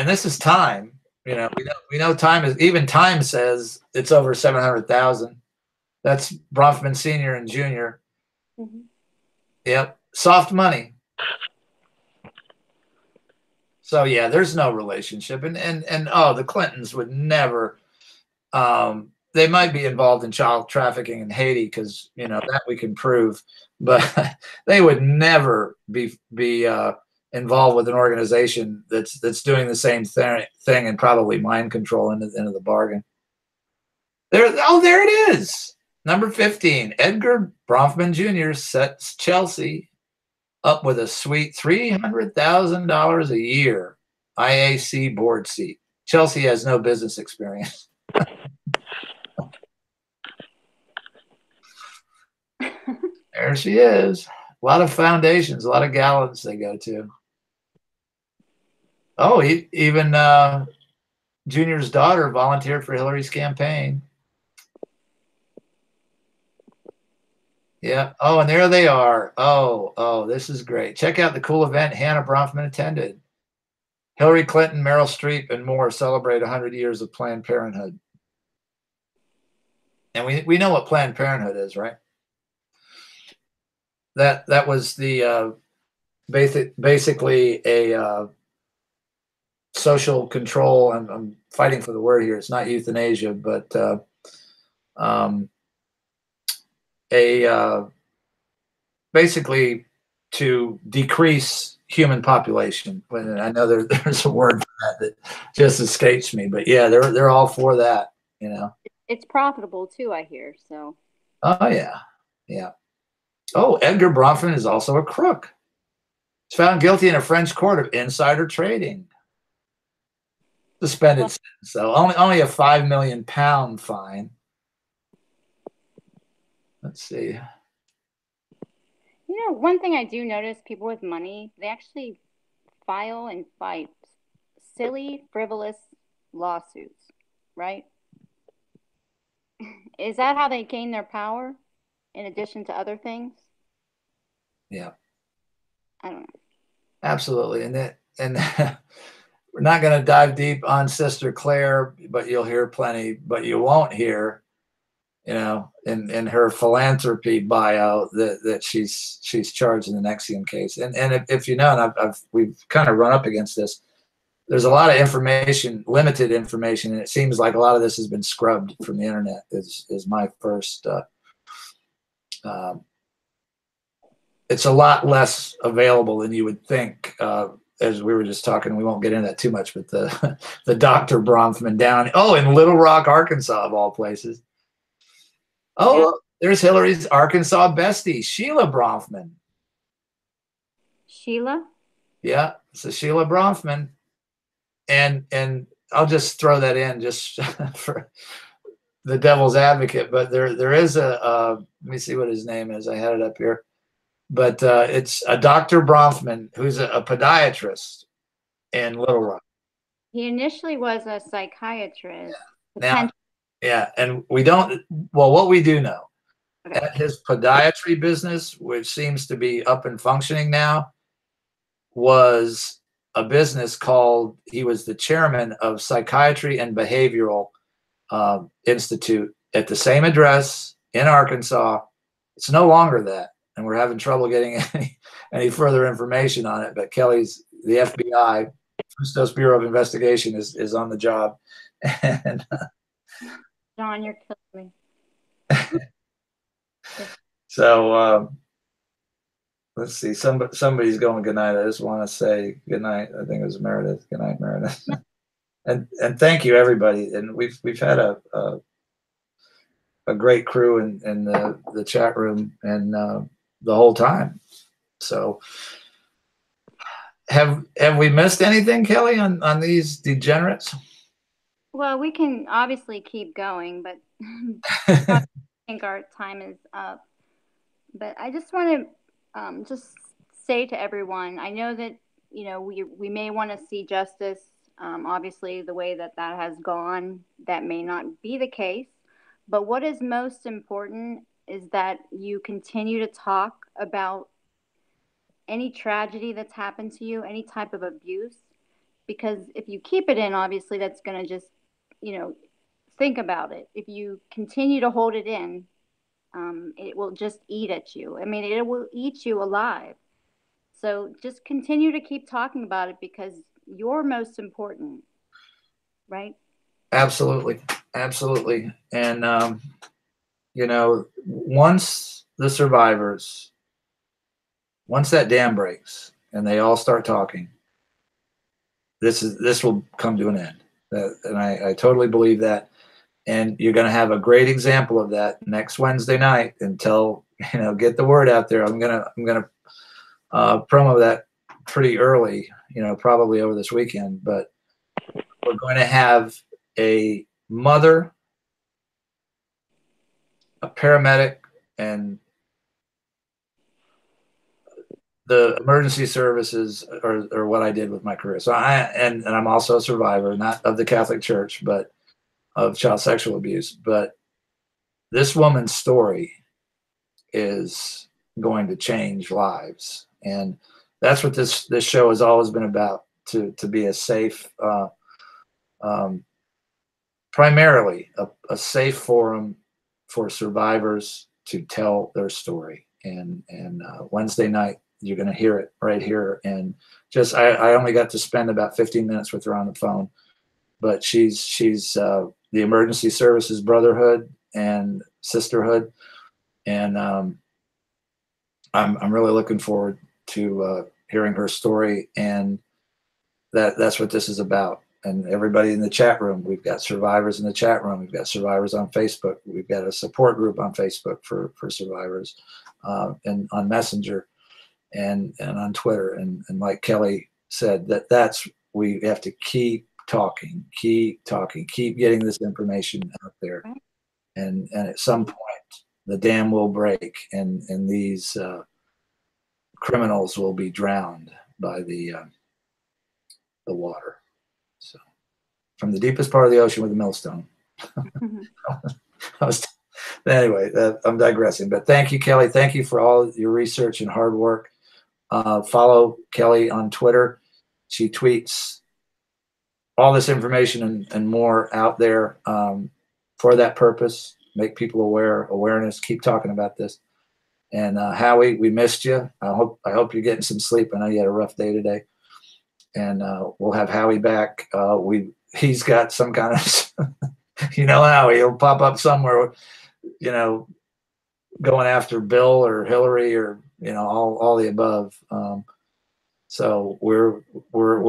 this is Time. You know, we know Time is, even Time says it's over 700,000. That's Bronfman Senior and Junior. Mm-hmm. Yep, soft money. So yeah, there's no relationship, and the Clintons would never. They might be involved in child trafficking in Haiti because, you know, that we can prove, but they would never be involved with an organization that's doing the same thing and probably mind control into the bargain. There it is. Number 15, Edgar Bronfman Jr. sets Chelsea up with a sweet $300,000 a year IAC board seat. Chelsea has no business experience. There she is. A lot of foundations, a lot of gallons they go to. Oh, even Junior's daughter volunteered for Hillary's campaign. Yeah. Oh, and there they are. Oh, this is great. Check out the cool event Hannah Bronfman attended. Hillary Clinton, Meryl Streep, and more celebrate 100 years of Planned Parenthood. And we know what Planned Parenthood is, right? That was the basically a social control. I'm fighting for the word here. It's not euthanasia, but basically to decrease human population. And I know there's a word for that just escapes me, but yeah, they're all for that. You know, it's profitable too, I hear. So. Oh yeah. Oh, Edgar Bronfman is also a crook. He's found guilty in a French court of insider trading. Suspended sentence, so only a £5 million fine. Let's see. You know, one thing I do notice, people with money, they actually file and fight silly, frivolous lawsuits, right? Is that how they gain their power, in addition to other things? Yeah. I don't know. Absolutely. And we're not going to dive deep on Sister Clare, but you'll hear plenty, but you won't hear, you know, in her philanthropy bio that she's charged in the NXIVM case. And if you know, and we've kind of run up against this, there's a lot of information, limited information, and it seems like a lot of this has been scrubbed from the internet is my first, it's a lot less available than you would think. As we were just talking, we won't get into that too much, but the Dr. Bronfman down, in Little Rock, Arkansas, of all places. Oh, yeah. There's Hillary's Arkansas bestie, Sheila Bronfman. Sheila? Yeah, it's a Sheila Bronfman. And I'll just throw that in just for the devil's advocate, but there is let me see what his name is. I had it up here. But it's a Dr. Bronfman who's a podiatrist in Little Rock. He initially was a psychiatrist. Yeah. Now, and what we do know, at his podiatry business, which seems to be up and functioning now, was a business called, he was the chairman of Psychiatry and Behavioral Institute at the same address in Arkansas. It's no longer that. And we're having trouble getting any further information on it. But Kelly's, the FBI, Bureau of Investigation, is on the job. And, John, you're So let's see. Somebody's going good night. I just want to say good night. I think it was Meredith. Good night, Meredith. and thank you, everybody. And we've had a great crew in the chat room and the whole time. So have we missed anything, Kelly, on these degenerates? Well, we can obviously keep going, but I think our time is up. But I just want to just say to everyone, I know that, you know, we may want to see justice. Obviously, the way that has gone, that may not be the case. But what is most important is that you continue to talk about any tragedy that's happened to you, any type of abuse, because if you keep it in, obviously that's going to just, you know, think about it. If you continue to hold it in, it will just eat at you. I mean, it will eat you alive. So just continue to keep talking about it because you're most important, right? Absolutely. Absolutely. And, you know, once that dam breaks and they all start talking, this will come to an end. And I totally believe that. And you're going to have a great example of that next Wednesday night. Until, you know, get the word out there. I'm gonna promo that pretty early, you know, probably over this weekend. But we're going to have a mother, a paramedic, and the emergency services are what I did with my career. So and I'm also a survivor, not of the Catholic Church, but of child sexual abuse. But this woman's story is going to change lives, and that's what this show has always been about, to be a safe, primarily a safe forum for survivors to tell their story. And Wednesday night, you're going to hear it right here. And just I only got to spend about 15 minutes with her on the phone, but she's the emergency services brotherhood and sisterhood, and I'm really looking forward to hearing her story. And that's what this is about. And everybody in the chat room, we've got survivors in the chat room. We've got survivors on Facebook. We've got a support group on Facebook for survivors, and on Messenger and on Twitter. And like Kelly said, we have to keep talking, keep getting this information out there. And at some point, the dam will break, and these criminals will be drowned by the water. So, from the deepest part of the ocean with a millstone. Anyway, I'm digressing. But thank you, Kelly. Thank you for all your research and hard work. Follow Kelly on Twitter. She tweets all this information and more out there for that purpose. Make people awareness. Keep talking about this. And Howie, we missed you. I hope you're getting some sleep. I know you had a rough day today. And we'll have Howie back. He's got some kind of, you know, Howie, he'll pop up somewhere, you know, going after Bill or Hillary or, you know, all the above. So we're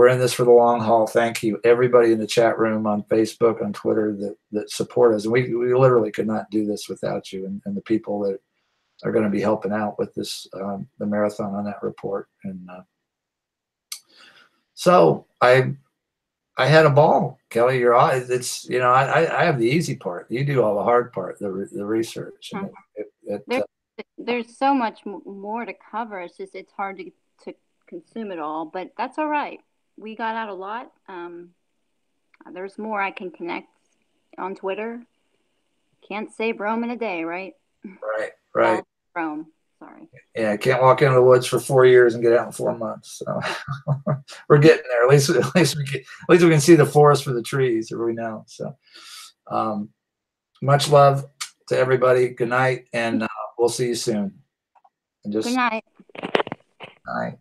in this for the long haul. Thank you, everybody in the chat room, on Facebook, on Twitter, that support us. And we literally could not do this without you and the people that are going to be helping out with this, the marathon on that report. And so I had a ball, Kelly. It's, you know, I have the easy part. You do all the hard part, the research. And there's so much more to cover. It's just, it's hard to consume it all, but that's all right. We got out a lot. There's more I can connect on Twitter. Can't save Rome in a day, right? Right. Rome. Sorry. Yeah, I can't walk into the woods for 4 years and get out in 4 months. So we're getting there. At least we can see the forest for the trees every now. So much love to everybody. Good night, and we'll see you soon. And just good night. Night.